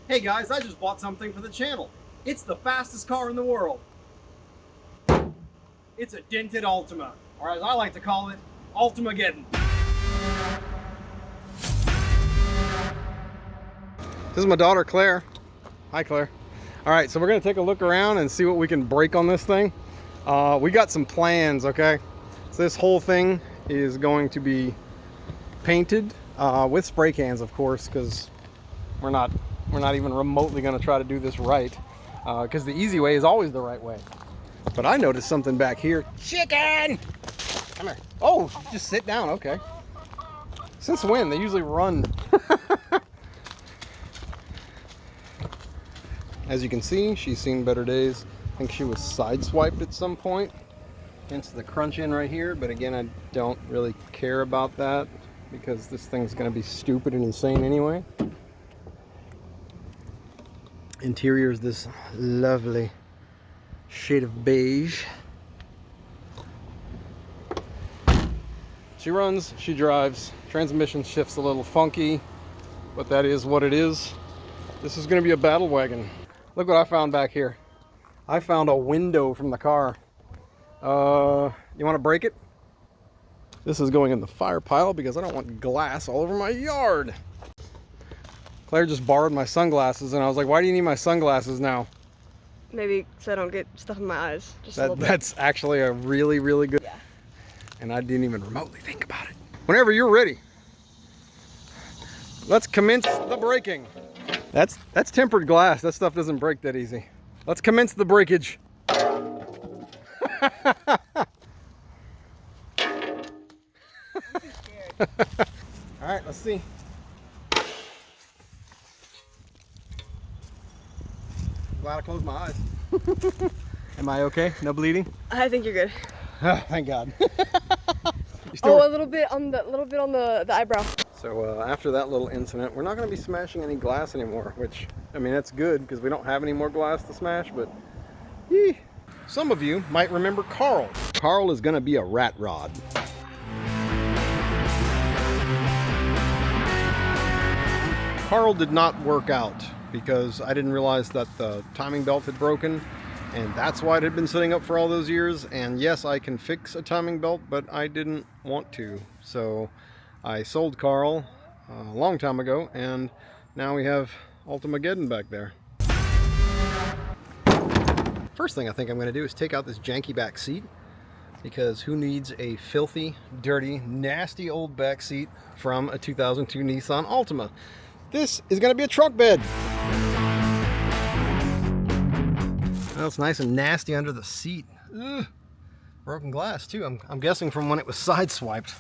Hey guys, I just bought something for the channel. It's the fastest car in the world. It's a dented Altima, or as I like to call it, Altimageddon. This is my daughter Claire. Hi Claire. All right, so we're gonna take a look around and see what we can break on this thing. We got some plans, okay? So this whole thing is going to be painted with spray cans, of course, because we're not even remotely going to try to do this right, because the easy way is always the right way. But I noticed something back here. Chicken! Come here. Oh, just sit down. Okay. Since when? They usually run. As you can see, she's seen better days. I think she was sideswiped at some point. Hence the crunch in right here. But again, I don't really care about that because this thing's going to be stupid and insane anyway. Interior is this lovely shade of beige. She runs, she drives. Transmission shifts a little funky, but that is what it is. This is going to be a battle wagon. Look what I found back here. I found a window from the car. You want to break it? This is going in the fire pile because I don't want glass all over my yard. Claire just borrowed my sunglasses, and I was like, why do you need my sunglasses now? Maybe so I don't get stuff in my eyes. Just a little bit. That's actually a really, really good... Yeah. And I didn't even remotely think about it. Whenever you're ready, let's commence the breaking. That's tempered glass. That stuff doesn't break that easy. Let's commence the breakage. I'm too scared. All right, let's see. Glad I closed my eyes. Am I okay? No bleeding? I think you're good. Thank God. Oh, a little bit on the eyebrow. So after that little incident, we're not going to be smashing any glass anymore, which, I mean, that's good because we don't have any more glass to smash, but some of you might remember Carl. Carl is going to be a rat rod. Carl did not work out because I didn't realize that the timing belt had broken, and that's why it had been sitting up for all those years. And yes, I can fix a timing belt, but I didn't want to. So I sold Carl a long time ago, and now we have Altimageddon back there. First thing I think I'm going to do is take out this janky back seat, because who needs a filthy, dirty, nasty old back seat from a 2002 Nissan Altima? This is going to be a truck bed. Well, it's nice and nasty under the seat. Ugh. Broken glass too. I'm guessing from when it was sideswiped.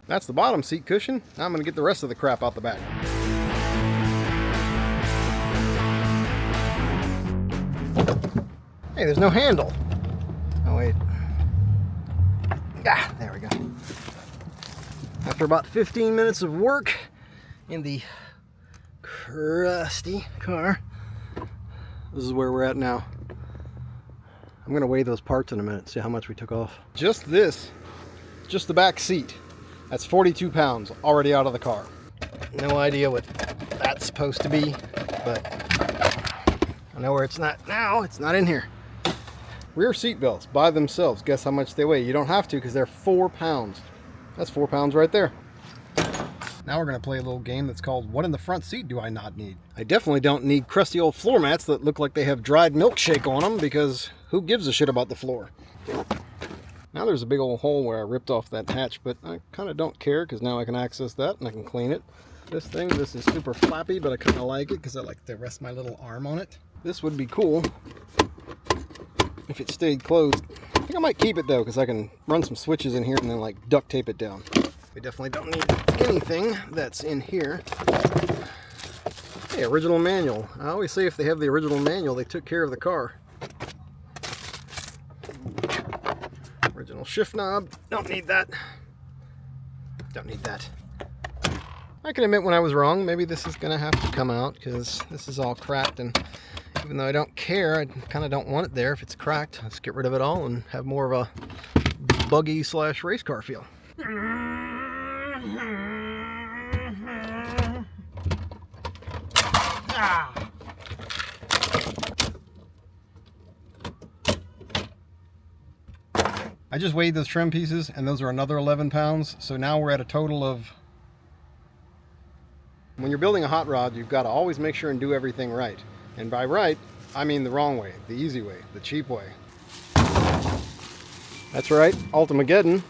That's the bottom seat cushion. Now I'm going to get the rest of the crap out the back. Hey, there's no handle. Oh wait. Ah, there we go. After about 15 minutes of work in the crusty car, this is where we're at now. I'm gonna weigh those parts in a minute, see how much we took off. Just the back seat. That's 42 pounds already out of the car. No idea what that's supposed to be, but I know where it's not now. It's not in here. Rear seat belts by themselves, guess how much they weigh? You don't have to because they're 4 pounds. That's 4 pounds right there. Now we're going to play a little game that's called What in the Front Seat Do I Not Need? I definitely don't need crusty old floor mats that look like they have dried milkshake on them, because who gives a shit about the floor? Now there's a big old hole where I ripped off that hatch, but I kind of don't care because now I can access that and I can clean it. This is super flappy, but I kind of like it because I like to rest my little arm on it. This would be cool if it stayed closed. I think I might keep it though, because I can run some switches in here and then like duct tape it down. We definitely don't need anything that's in here. Hey, original manual. I always say if they have the original manual, they took care of the car. Original shift knob. Don't need that. Don't need that. I can admit when I was wrong. Maybe this is going to have to come out because this is all cracked, and even though I don't care, I kind of don't want it there if it's cracked. Let's get rid of it all and have more of a buggy / race car feel. Ah! I just weighed those trim pieces, and those are another 11 pounds. So now we're at a total of... When you're building a hot rod, you've got to always make sure and do everything right. And by right, I mean the wrong way, the easy way, the cheap way. That's right, Altimageddon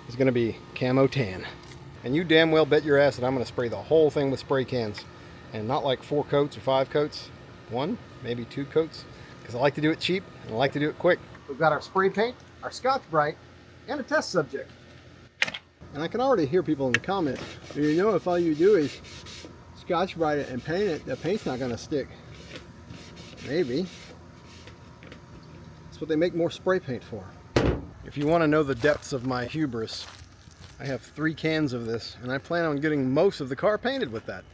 is going to be camo tan. And you damn well bet your ass that I'm going to spray the whole thing with spray cans. And not like 4 coats or 5 coats. 1, maybe 2 coats. Because I like to do it cheap and I like to do it quick. We've got our spray paint, our Scotch-Brite, and a test subject. And I can already hear people in the comments, you know, if all you do is Scotch-Brite it and paint it, the paint's not going to stick. Maybe. That's what they make more spray paint for. If you want to know the depths of my hubris, I have 3 cans of this, and I plan on getting most of the car painted with that.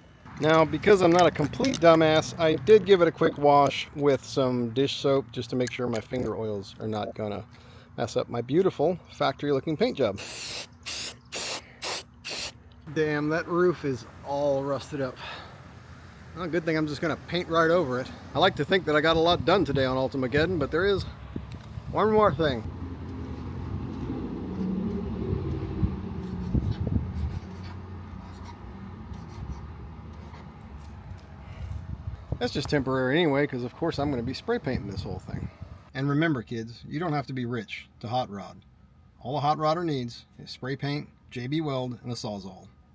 Now, because I'm not a complete dumbass, I did give it a quick wash with some dish soap just to make sure my finger oils are not gonna mess up my beautiful factory-looking paint job. Damn, that roof is all rusted up. Well, good thing I'm just gonna paint right over it. I like to think that I got a lot done today on Altimageddon, but there is one more thing. That's just temporary anyway, because of course I'm going to be spray painting this whole thing. And remember, kids, you don't have to be rich to hot rod. All a hot rodder needs is spray paint, JB Weld, and a Sawzall.